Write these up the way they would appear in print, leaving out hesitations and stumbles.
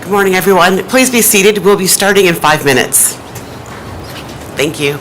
Good morning, everyone. Please be seated. We'll be starting in 5 minutes. Thank you.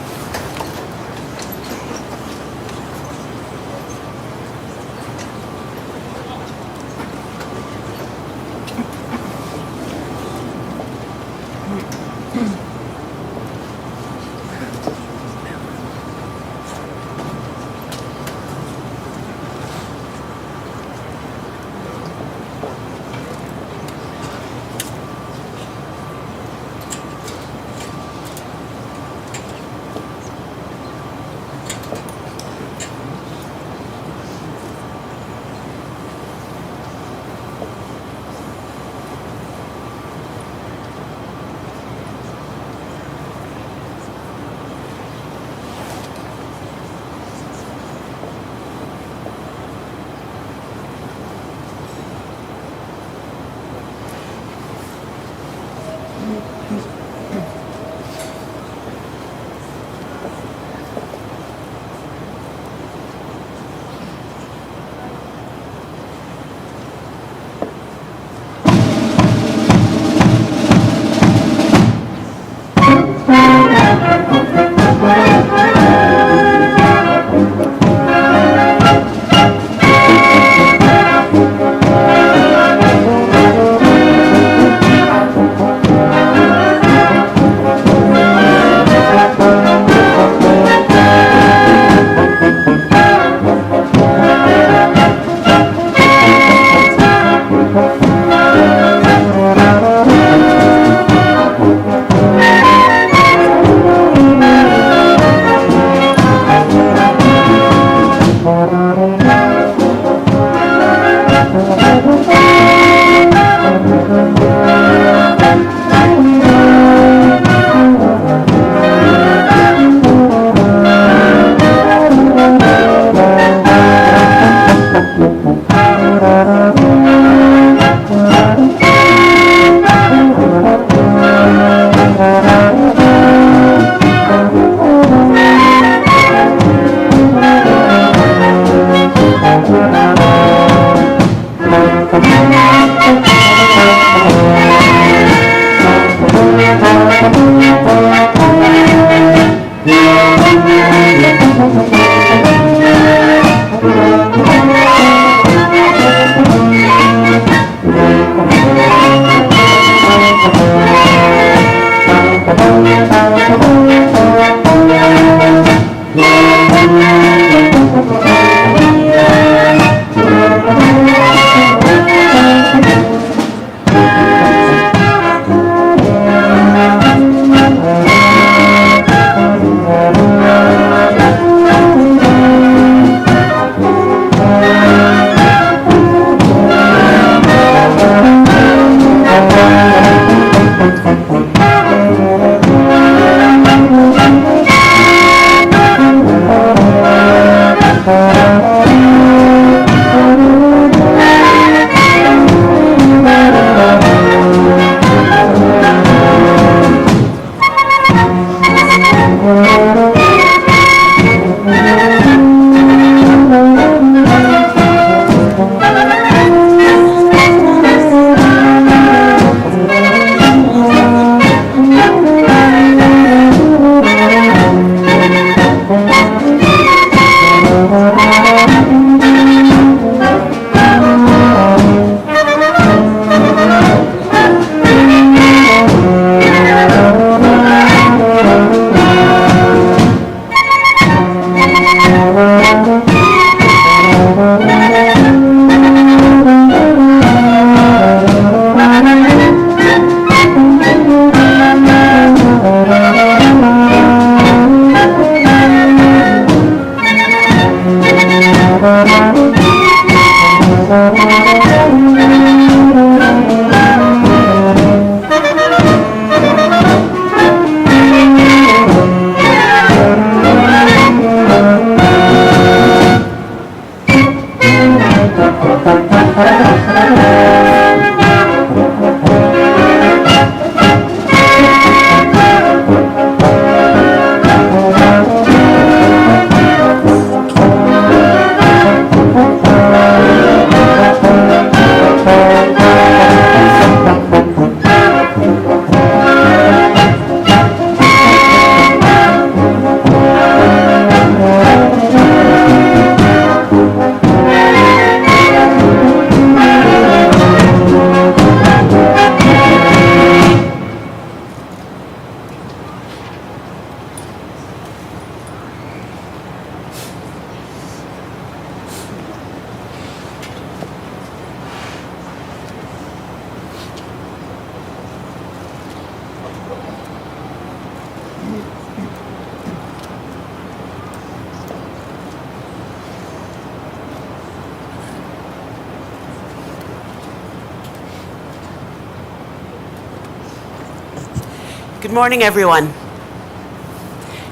Good morning, everyone.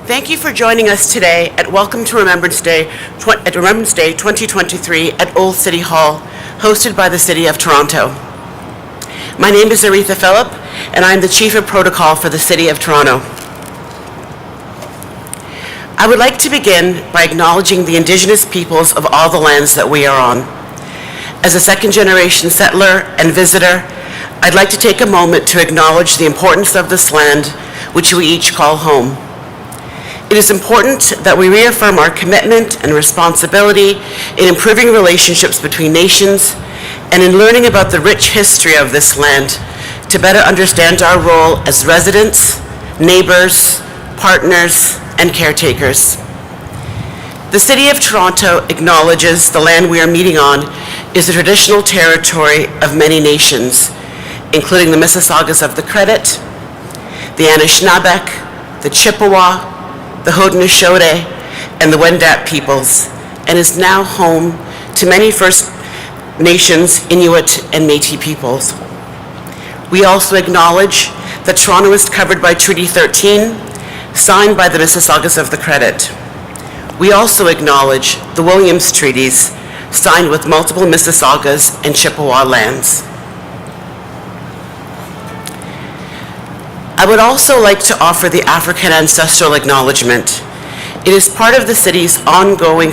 Thank you for joining us today at Welcome to Remembrance Day 2023 at Old City Hall, hosted by the City of Toronto. My name is Wreath, and I'm the Chief of Protocol for the City of Toronto. I would like to begin by acknowledging the Indigenous peoples of all the lands that we are on. As a second-generation settler and visitor, I'd like to take a moment to acknowledge the importance of this land, which we each call home. It is important that we reaffirm our commitment and responsibility in improving relationships between nations and in learning about the rich history of this land to better understand our role as residents, neighbors, partners, and caretakers. The City of Toronto acknowledges the land we are meeting on is the traditional territory of many nations, including the Mississaugas of the Credit, the Anishinaabeg, the Chippewa, the Haudenosaunee, and the Wendat peoples, and is now home to many First Nations, Inuit, and Métis peoples. We also acknowledge that Toronto is covered by Treaty 13, signed by the Mississaugas of the Credit. We also acknowledge the Williams Treaties, signed with multiple Mississaugas and Chippewa lands. I would also like to offer the African ancestral acknowledgement. It is part of the city's ongoing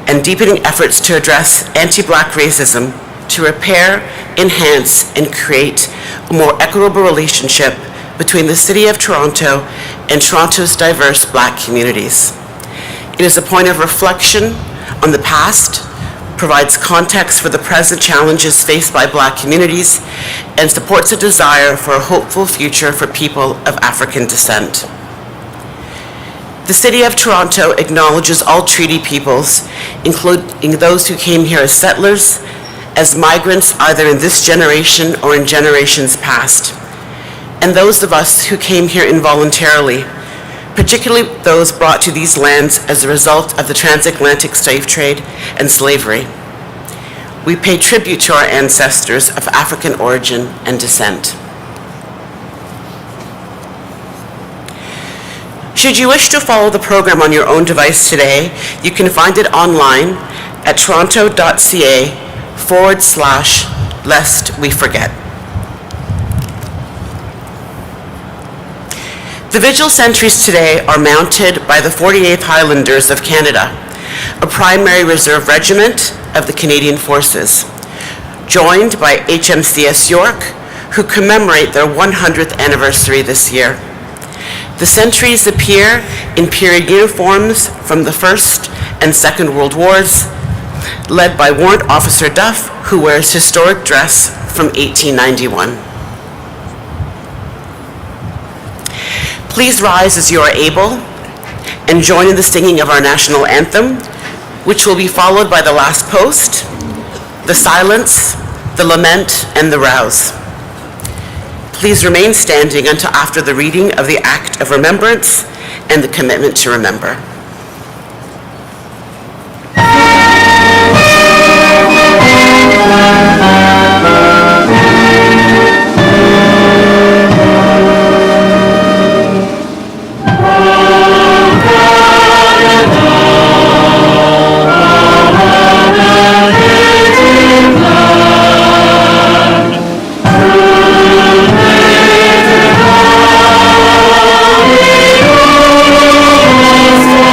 and deepening efforts to address anti-Black racism, to repair, enhance, and create a more equitable relationship between the City of Toronto and Toronto's diverse Black communities. It is a point of reflection on the past, provides context for the present challenges faced by Black communities, and supports a desire for a hopeful future for people of African descent. The City of Toronto acknowledges all treaty peoples, including those who came here as settlers, as migrants either in this generation or in generations past, and those of us who came here involuntarily, particularly those brought to these lands as a result of the transatlantic slave trade and slavery. We pay tribute to our ancestors of African origin and descent. Should you wish to follow the program on your own device today, you can find it online at toronto.ca/lest we forget. The vigil sentries today are mounted by the 48th Highlanders of Canada, a primary reserve regiment of the Canadian Forces, joined by HMCS York, who commemorate their 100th anniversary this year. The sentries appear in period uniforms from the First and Second World Wars, led by Warrant Officer Duff, who wears historic dress from 1891. Please rise as you are able and join in the singing of our national anthem, which will be followed by the last post, the silence, the lament, and the rouse. Please remain standing until after the reading of the Act of Remembrance and the commitment to remember. Stay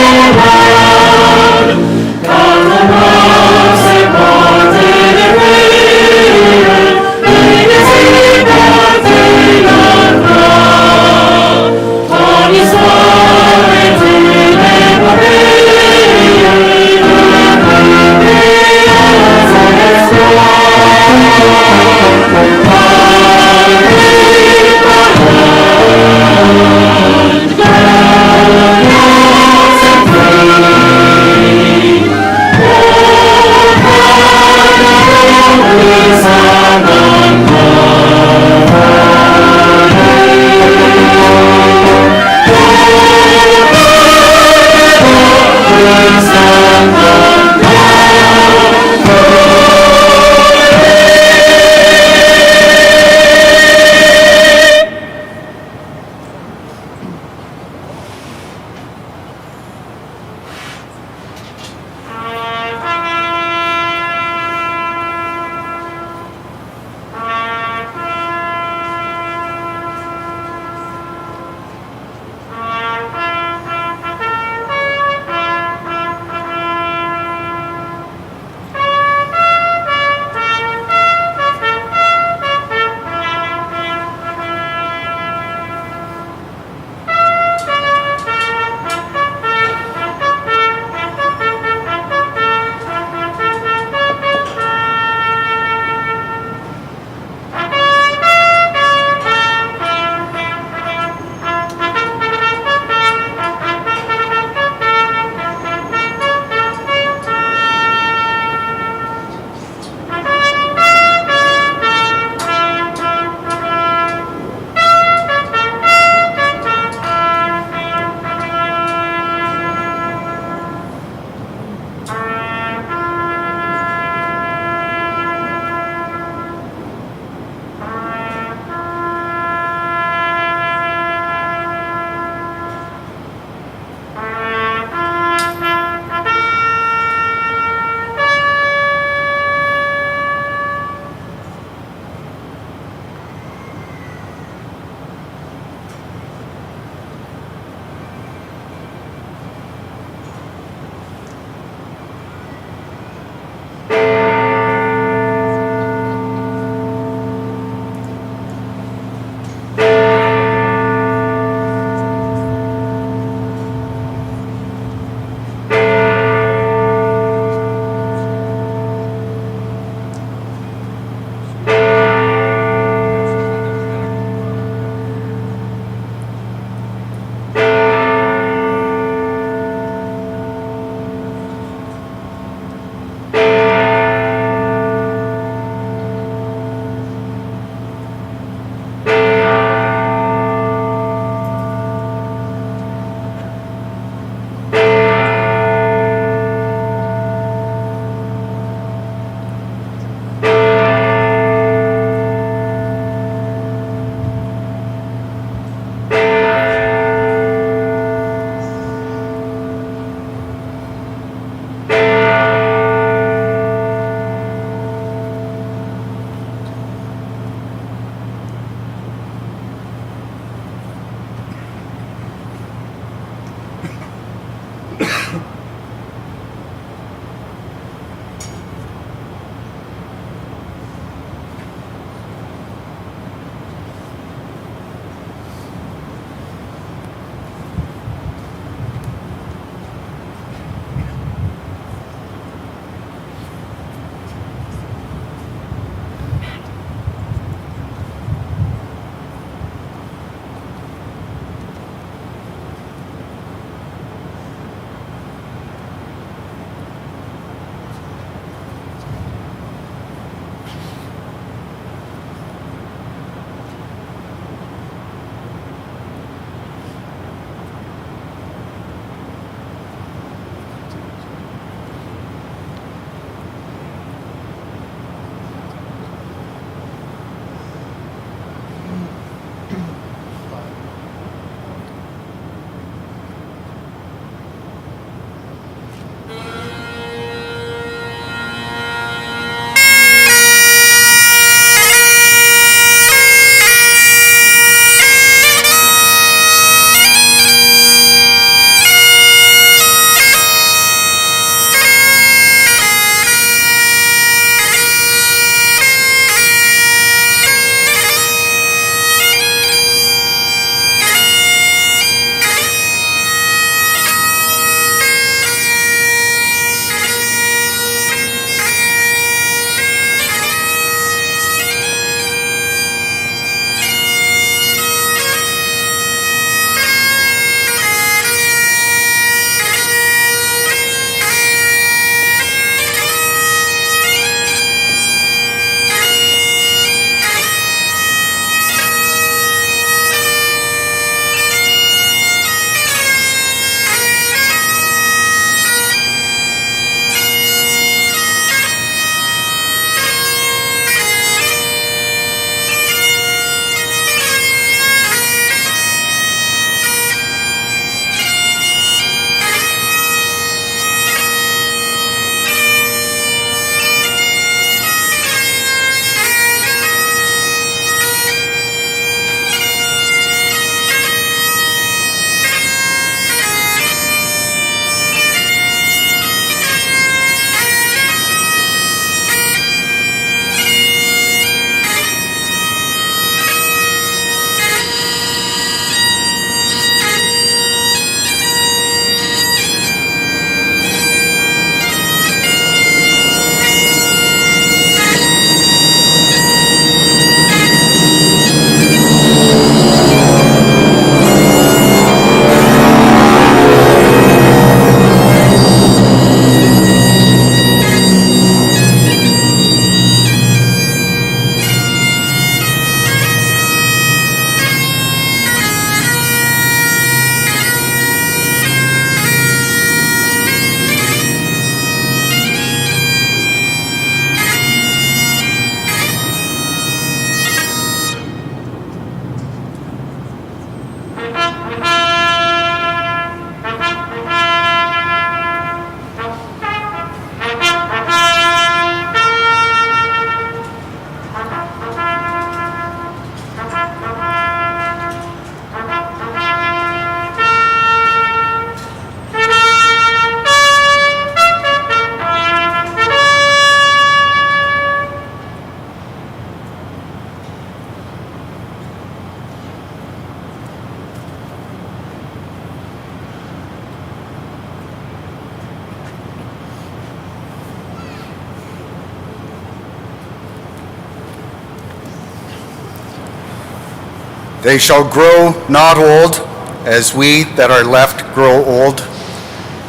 They shall grow not old, as we that are left grow old.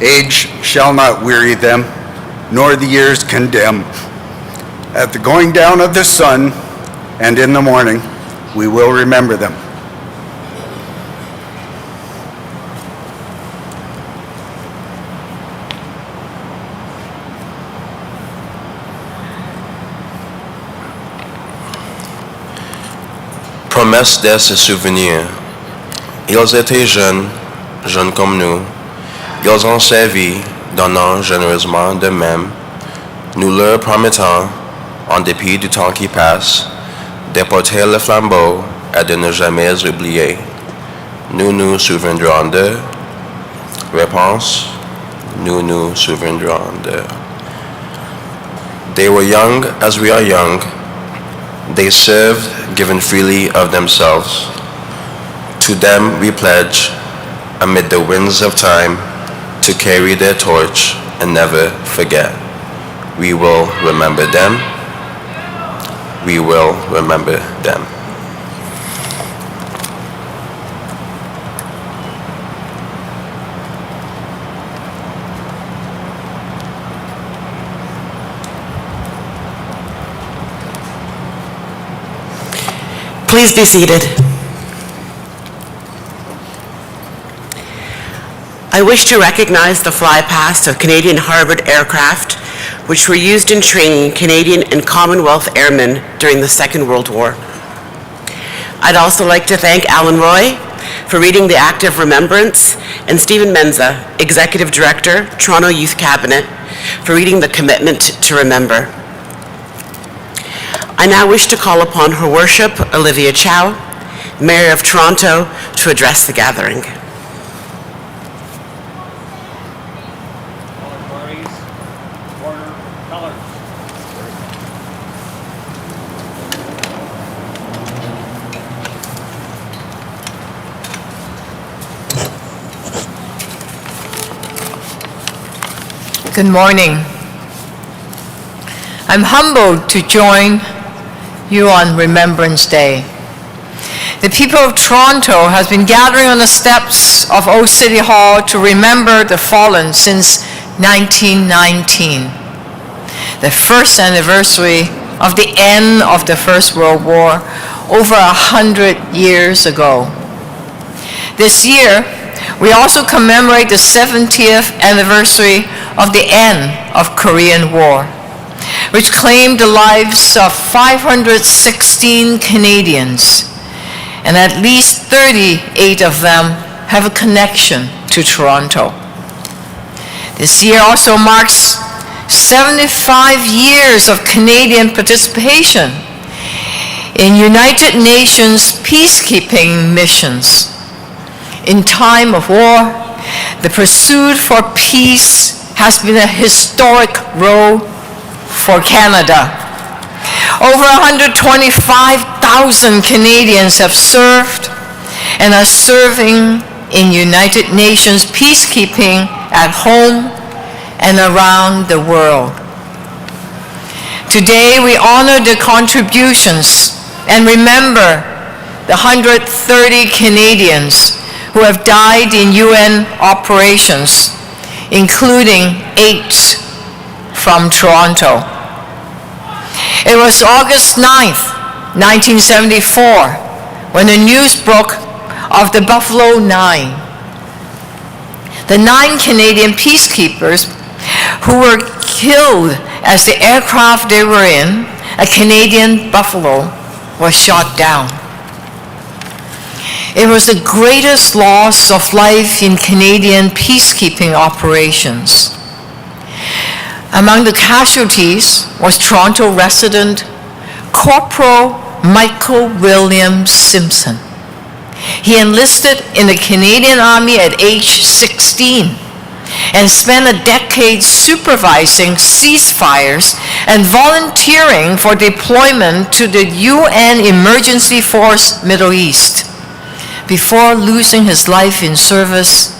Age shall not weary them, nor the years condemn. At the going down of the sun and in the morning, we will remember them. Promesse de se souvenir. Ils étaient jeunes, jeunes comme nous. Ils ont servi, donnant généreusement d'eux-mêmes, nous leur promettons, en dépit du temps qui passe, de porter le flambeau et de ne jamais oublier. Nous nous souviendrons d'eux. Réponse, nous nous souviendrons d'eux. They were young as we are young. They served, given freely of themselves. To them we pledge, amid the winds of time, to carry their torch and never forget. We will remember them. We will remember them. Please be seated. I wish to recognize the flypast of Canadian Harvard aircraft, which were used in training Canadian and Commonwealth airmen during the Second World War. I'd also like to thank Alan Roy for reading the Act of Remembrance, and Stephen Menza, Executive Director, Toronto Youth Cabinet, for reading the Commitment to Remember. I now wish to call upon Her Worship Olivia Chow, Mayor of Toronto, to address the gathering. Good morning. I'm humbled to join you on Remembrance Day. The people of Toronto has been gathering on the steps of Old City Hall to remember the fallen since 1919, the first anniversary of the end of the First World War over 100 years ago. This year, we also commemorate the 70th anniversary of the end of Korean War, which claimed the lives of 516 Canadians, and at least 38 of them have a connection to Toronto. This year also marks 75 years of Canadian participation in United Nations peacekeeping missions. In time of war, the pursuit for peace has been a historic role for Canada. Over 125,000 Canadians have served and are serving in United Nations peacekeeping at home and around the world. Today, we honor the contributions and remember the 130 Canadians who have died in UN operations, including 8 from Toronto. It was August 9th, 1974, when the news broke of the Buffalo 9. The 9 Canadian peacekeepers who were killed as the aircraft they were in, a Canadian Buffalo, was shot down. It was the greatest loss of life in Canadian peacekeeping operations. Among the casualties was Toronto resident Corporal Michael William Simpson. He enlisted in the Canadian Army at age 16 and spent a decade supervising ceasefires and volunteering for deployment to the UN Emergency Force Middle East, before losing his life in service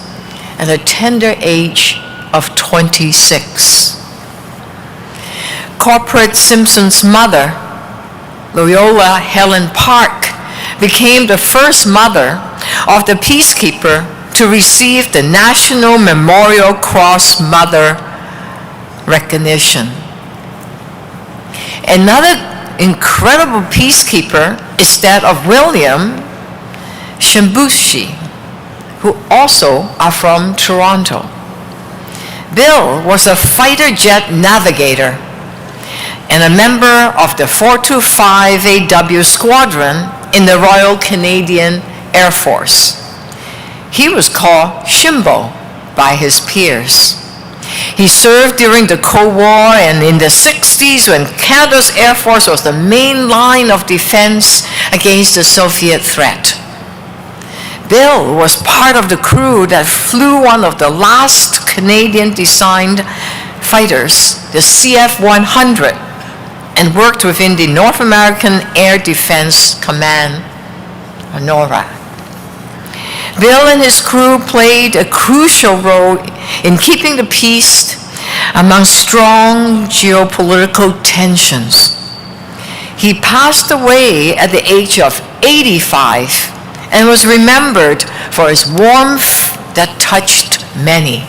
at a tender age of 26. Corporal Simpson's mother, Loyola Helen Park, became the first mother of the peacekeeper to receive the National Memorial Cross Mother recognition. Another incredible peacekeeper is that of William Shimbushi, who also are from Toronto. Bill was a fighter jet navigator and a member of the 425 AW Squadron in the Royal Canadian Air Force. He was called Shimbo by his peers. He served during the Cold War and in the 60s when Canada's Air Force was the main line of defense against the Soviet threat. Bill was part of the crew that flew one of the last Canadian-designed fighters, the CF-100, and worked within the North American Air Defense Command, or NORAD. Bill and his crew played a crucial role in keeping the peace among strong geopolitical tensions. He passed away at the age of 85 and was remembered for his warmth that touched many.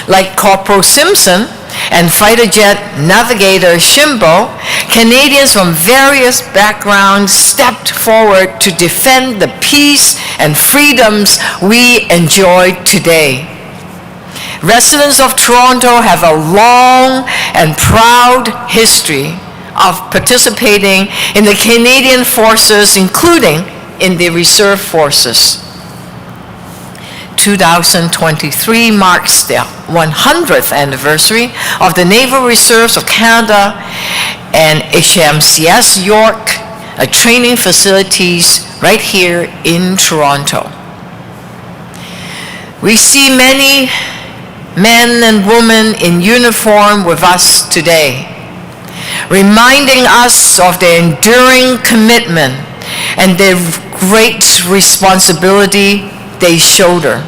Like Corporal Simpson and fighter jet navigator Shimbo, Canadians from various backgrounds stepped forward to defend the peace and freedoms we enjoy today. Residents of Toronto have a long and proud history of participating in the Canadian forces, including in the reserve forces. 2023 marks the 100th anniversary of the Naval Reserves of Canada and HMCS York, training facilities right here in Toronto. We see many men and women in uniform with us today, reminding us of their enduring commitment and their great responsibility they shoulder.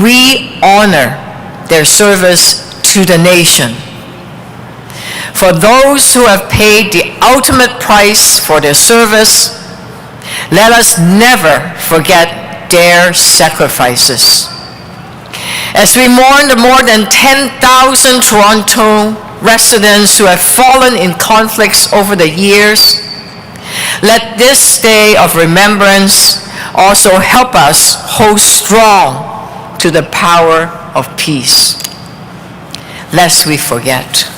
We honor their service to the nation. For those who have paid the ultimate price for their service, let us never forget their sacrifices. As we mourn the more than 10,000 Toronto residents who have fallen in conflicts over the years, let this day of remembrance also help us hold strong to the power of peace, lest we forget.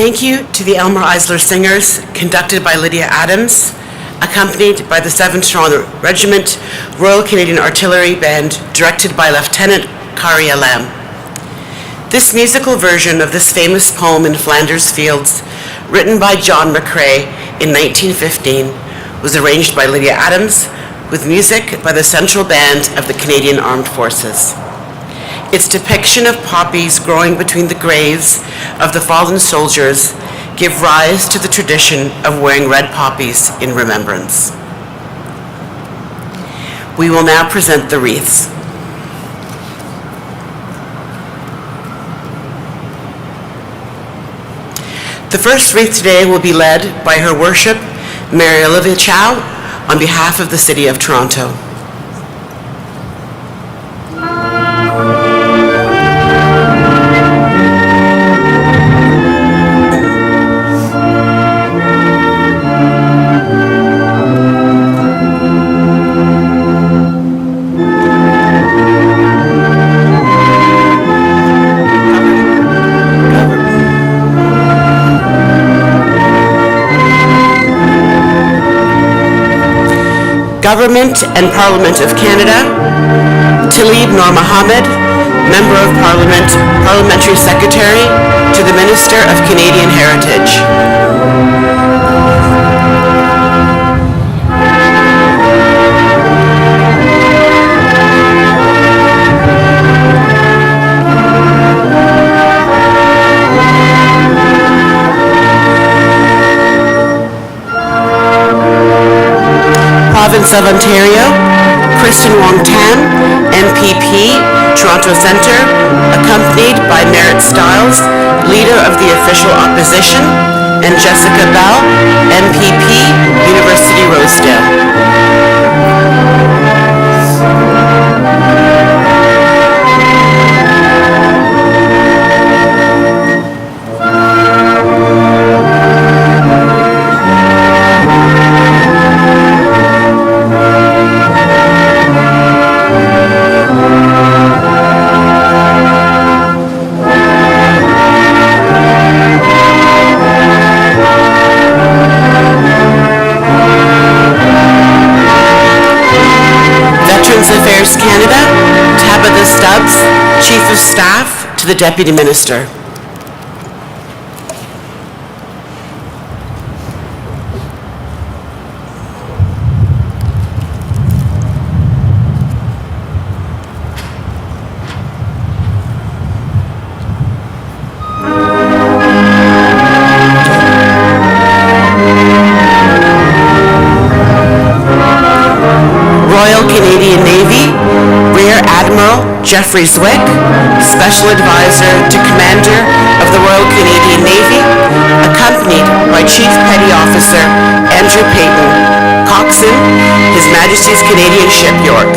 Thank you to the Elmer Eisler Singers, conducted by Lydia Adams, accompanied by the 7th Toronto Regiment Royal Canadian Artillery Band, directed by Lieutenant Karia Lam. This musical version of this famous poem in Flanders Fields, written by John McCrae in 1915, was arranged by Lydia Adams with music by the Central Band of the Canadian Armed Forces. Its depiction of poppies growing between the graves of the fallen soldiers give rise to the tradition of wearing red poppies in remembrance. We will now present the wreaths. The first wreath today will be led by Her Worship, Mary Olivia Chow, on behalf of the City of Toronto. Government and Parliament of Canada, Talib Noor Mohammed, Member of Parliament, Parliamentary Secretary to the Minister of Canadian Heritage. Province of Ontario, Kristen Wong-Tan, MPP, Toronto Centre, accompanied by Merritt Stiles, Leader of the Official Opposition, and Jessica Bell, MPP, University Rosedale. Affairs Canada, Tabitha Stubbs, Chief of Staff to the Deputy Minister. Royal Canadian Navy, Rear Admiral Jeffrey Zwick, Special Advisor to Commander of the Royal Canadian Navy, accompanied by Chief Petty Officer Andrew Payton, Coxswain, His Majesty's Canadian Ship York.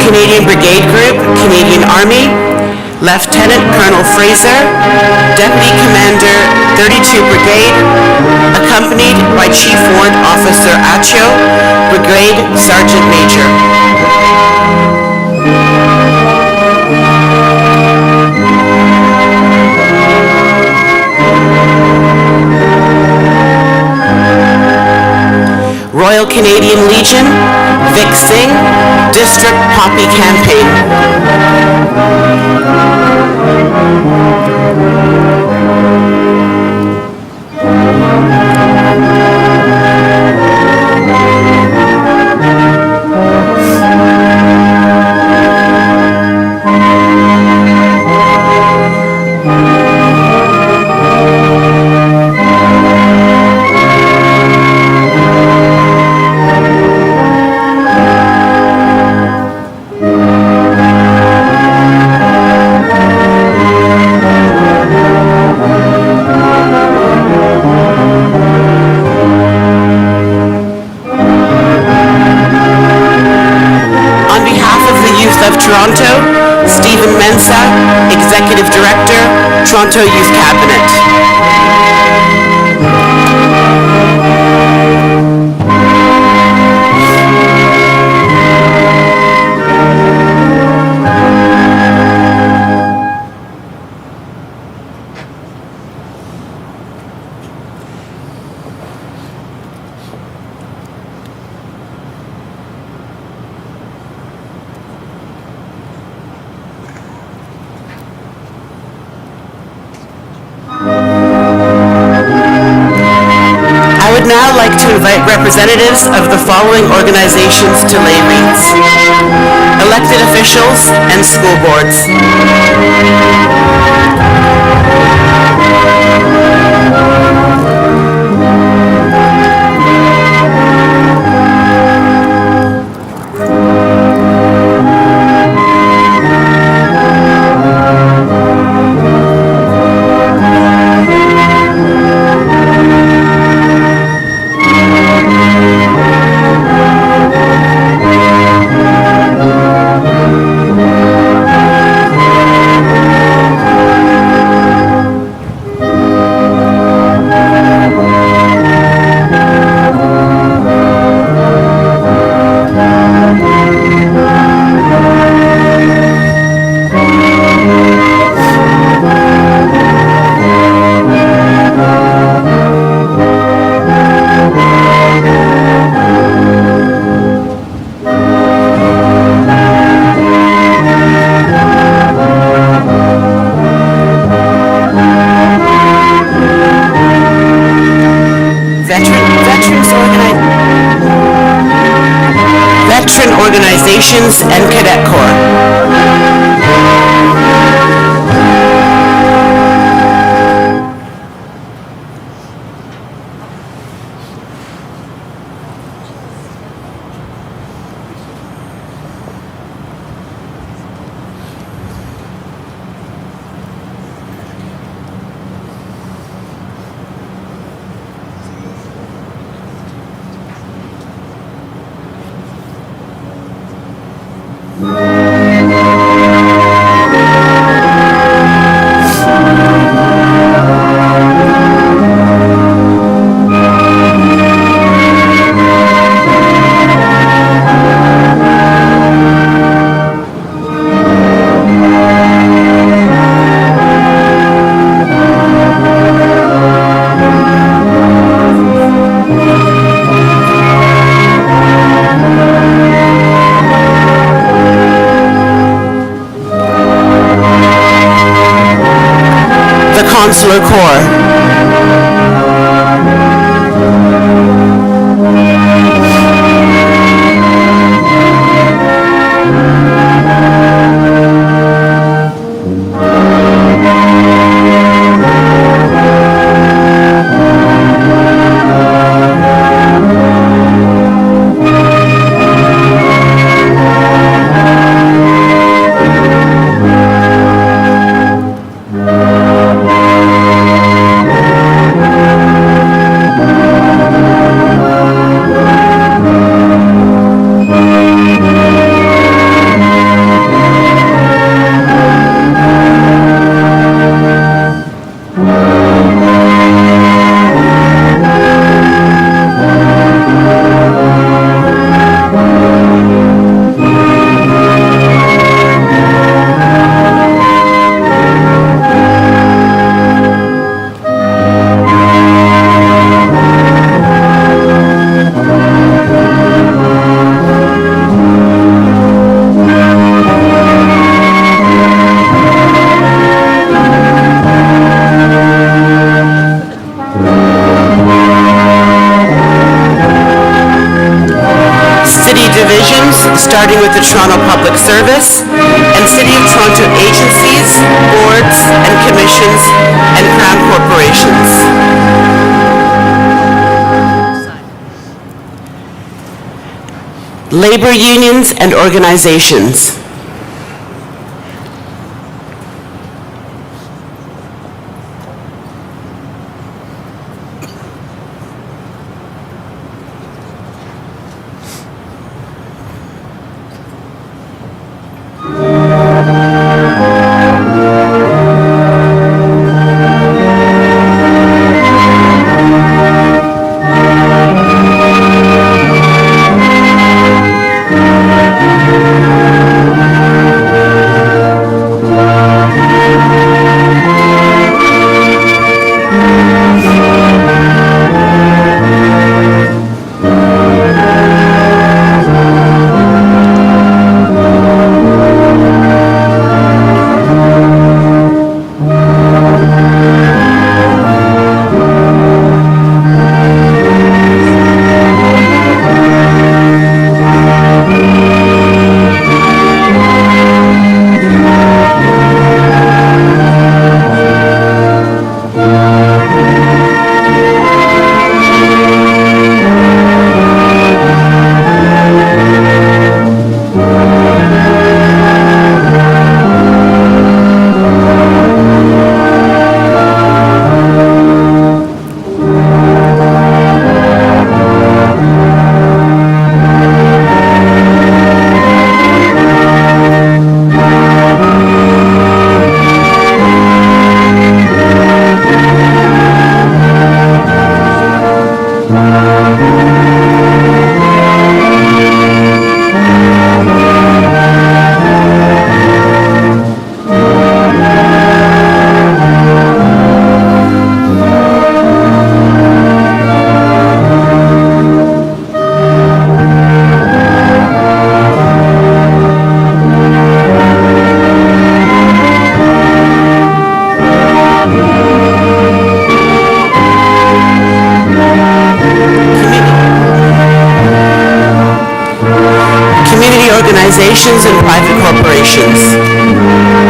Canadian Brigade Group, Canadian Army, Lieutenant Colonel Fraser, Deputy Commander, 32 Brigade, accompanied by Chief Warrant Officer Acho, Brigade Sergeant Major. Royal Canadian Legion, Vic Singh, District Poppy Campaign. Toronto, Stephen Mensah, Executive Director, Toronto Youth Cabinet. I would now like to invite representatives of the following organizations to lay wreaths: elected officials and school boards. Veteran organizations and Cadet Corps. Consular Corps. Starting with the Toronto Public Service and City of Toronto agencies, boards and commissions, and Crown corporations. Labor unions and organizations. community organizations and private corporations.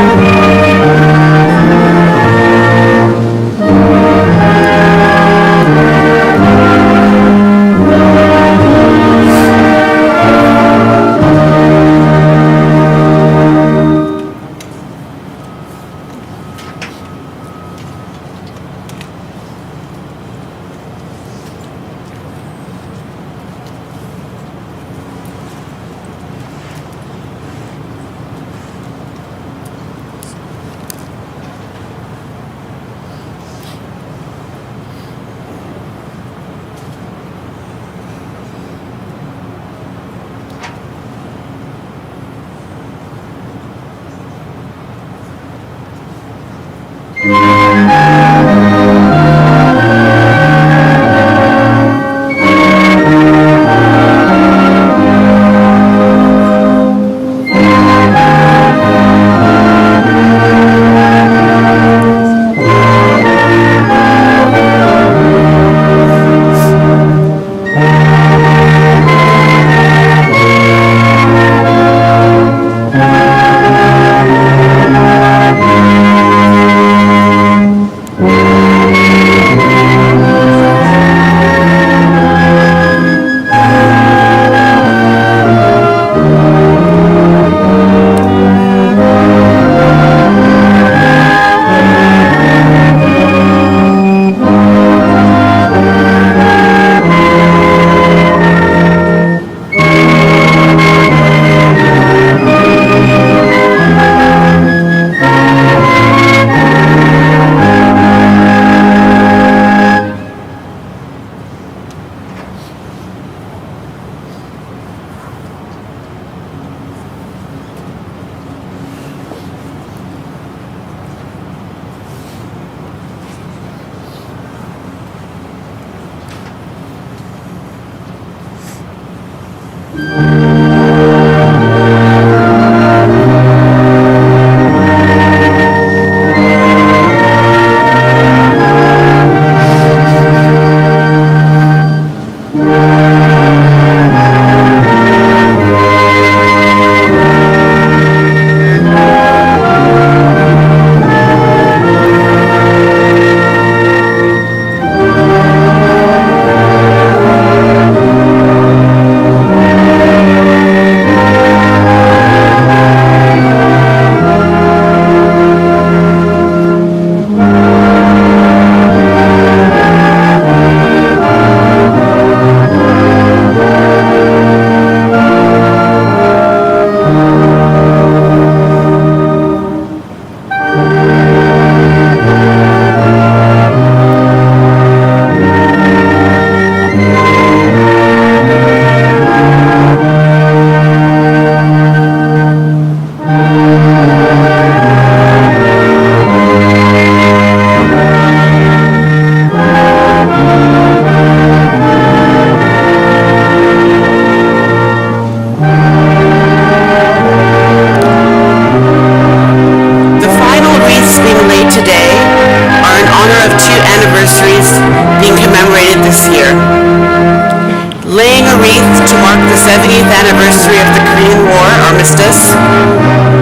Laying a wreath to mark the 70th anniversary of the Korean War armistice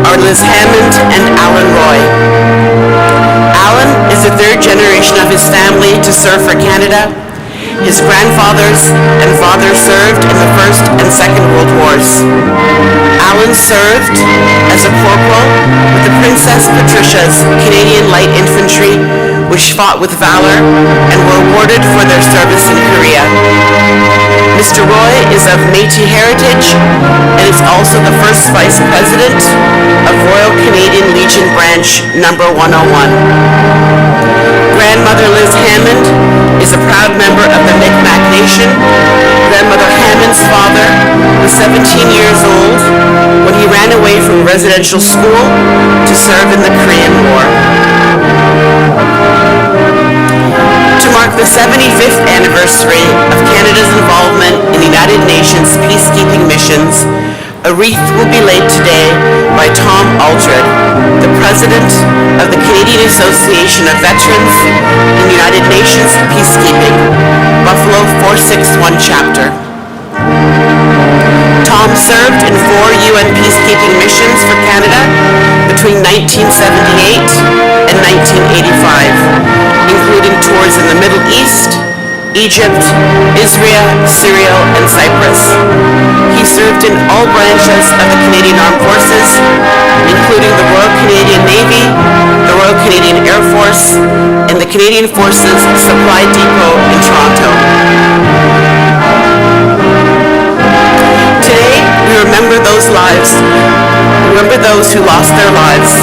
are Liz Hammond and Alan Roy. Alan is the third generation of his family to serve for Canada. His grandfathers and fathers served in the First and Second World Wars. Alan served as a corporal with the Princess Patricia's Canadian Light Infantry, which fought with valor and were awarded for their service in Korea. Mr. Roy is of Métis heritage and is also the first Vice President of Royal Canadian Legion Branch Number 101. Grandmother Liz Hammond is a proud member of the Mi'kmaq Nation. Grandmother Hammond's father was 17 years old when he ran away from residential school to serve in the Korean War. To mark the 75th anniversary of Canada's involvement in the United Nations peacekeeping missions, a wreath will be laid today by Tom Aldred, the President of the Canadian Association of Veterans in United Nations Peacekeeping, Buffalo 461 Chapter. Tom served in 4 peacekeeping missions for Canada between 1978 and 1985, including tours in the Middle East, Egypt, Israel, Syria, and Cyprus. He served in all branches of the Canadian Armed Forces, including the Royal Canadian Navy, the Royal Canadian Air Force, and the Canadian Forces Supply Depot in Toronto. Today, we remember those lives, remember those who lost their lives,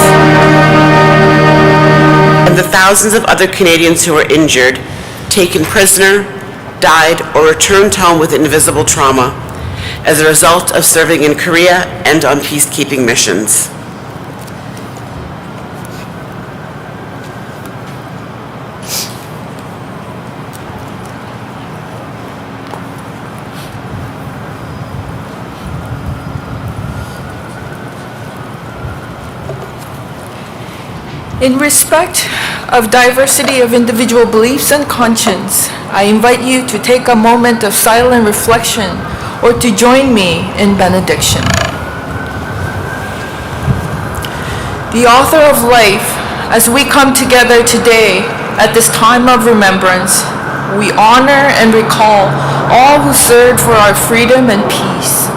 and the thousands of other Canadians who were injured, taken prisoner, died, or returned home with invisible trauma as a result of serving in Korea and on peacekeeping missions. In respect of diversity of individual beliefs and conscience, I invite you to take a moment of silent reflection or to join me in benediction. The author of life, as we come together today at this time of remembrance, we honor and recall all who served for our freedom and peace.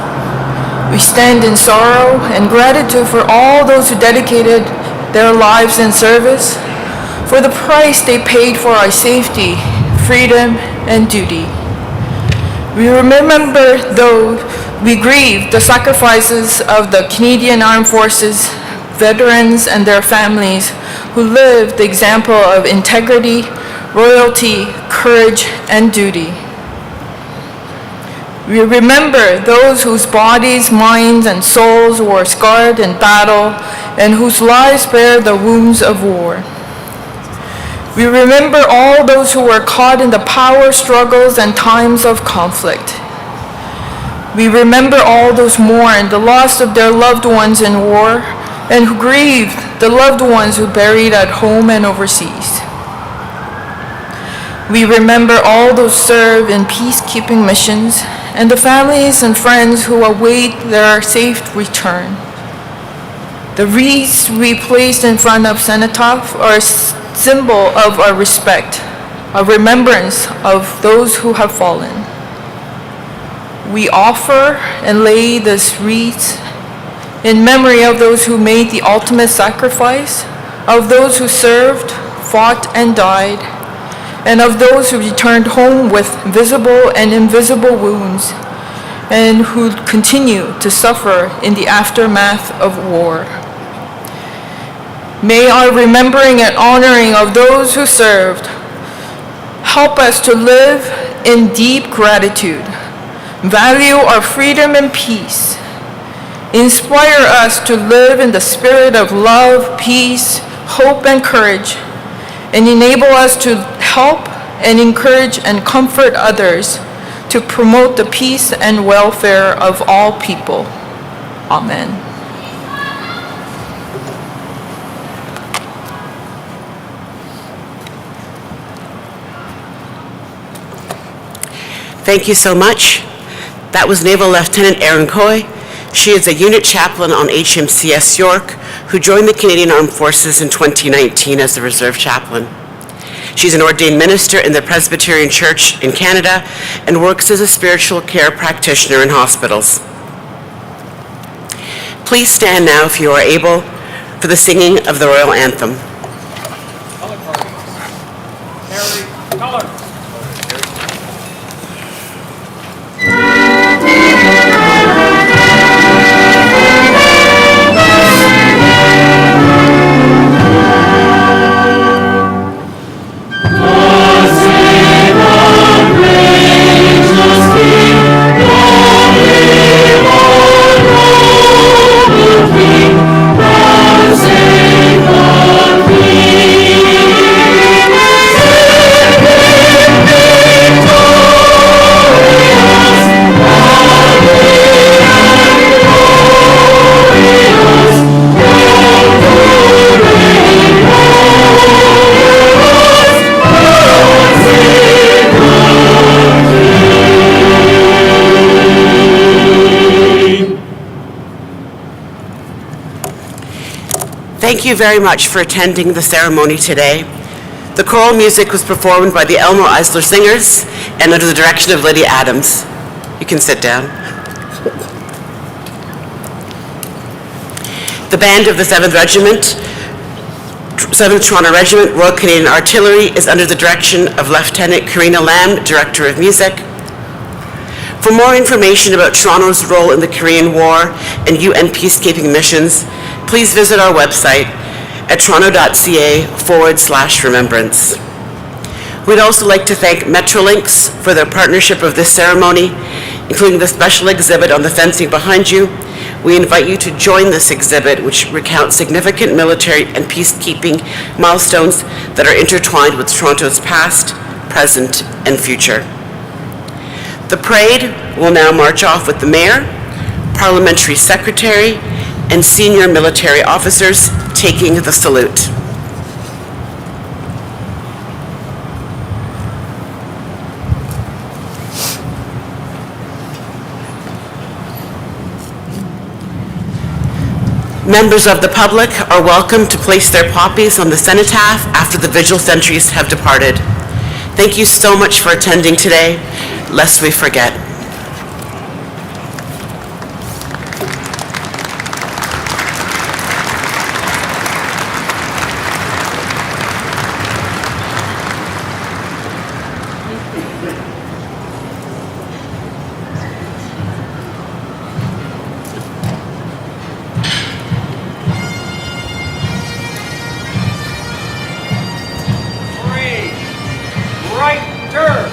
We stand in sorrow and gratitude for all those who dedicated their lives in service, for the price they paid for our safety, freedom, and duty. We remember those we grieve the sacrifices of the Canadian Armed Forces, veterans, and their families who lived the example of integrity, loyalty, courage, and duty. We remember those whose bodies, minds, and souls were scarred in battle and whose lives bear the wounds of war. We remember all those who were caught in the power struggles and times of conflict. We remember all those mourn the loss of their loved ones in war and who grieve the loved ones who buried at home and overseas. We remember all those served in peacekeeping missions and the families and friends who await their safe return. The wreaths we placed in front of cenotaph are a symbol of our respect, a remembrance of those who have fallen. We offer and lay this wreath in memory of those who made the ultimate sacrifice, of those who served, fought, and died, and of those who returned home with visible and invisible wounds, and who continue to suffer in the aftermath of war. May our remembering and honoring of those who served help us to live in deep gratitude, value our freedom and peace, inspire us to live in the spirit of love, peace, hope, and courage, and enable us to help and encourage and comfort others to promote the peace and welfare of all people. Amen. Thank you so much. That was Naval Lieutenant Erin Coy. She is a unit chaplain on HMCS York who joined the Canadian Armed Forces in 2019 as a reserve chaplain. She's an ordained minister in the Presbyterian Church in Canada and works as a spiritual care practitioner in hospitals. Please stand now if you are able for the singing of the Royal Anthem. Color party. Harry, color. King, Thank you very much for attending the ceremony today. The choral music was performed by the Elmo Eisler Singers and under the direction of Lydia Adams. You can sit down. The band of the 7th Regiment, 7th Toronto Regiment, Royal Canadian Artillery is under the direction of Lieutenant Karina Lamb, Director of Music. For more information about Toronto's role in the Korean War and UN peacekeeping missions, please visit our website at toronto.ca/remembrance. We'd also like to thank Metrolinx for their partnership of this ceremony, including the special exhibit on the fencing behind you. We invite you to join this exhibit, which recounts significant military and peacekeeping milestones that are intertwined with Toronto's past, present, and future. The parade will now march off with the Mayor, Parliamentary Secretary, and senior military officers taking the salute. Members of the public are welcome to place their poppies on the cenotaph after the vigil sentries have departed. Thank you so much for attending today, lest we forget. Right turn.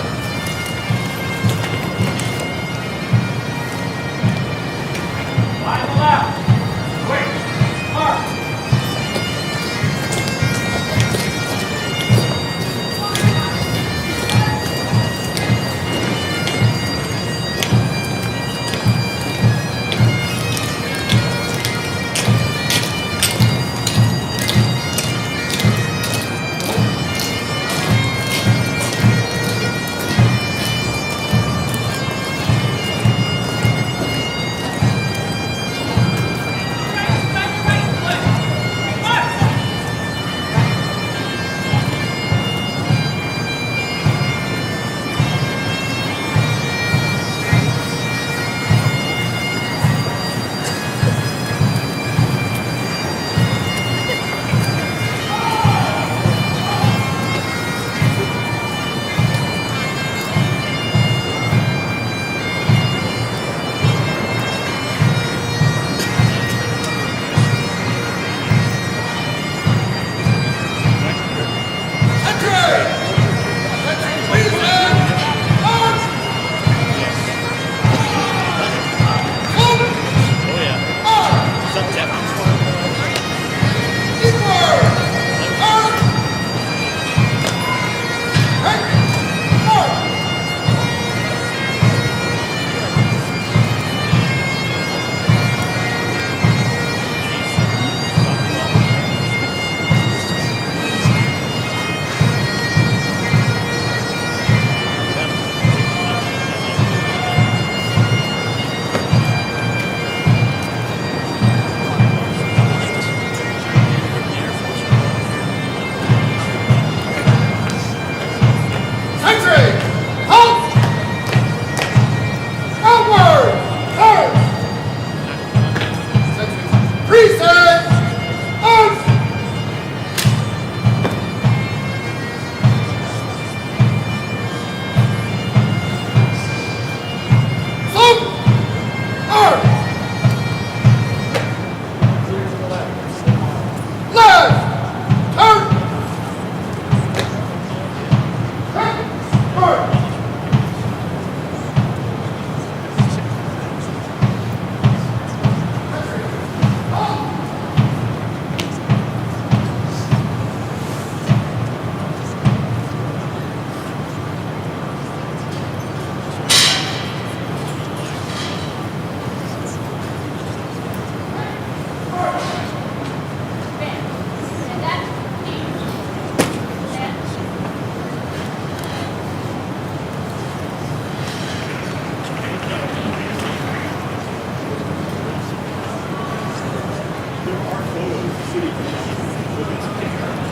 City Commission.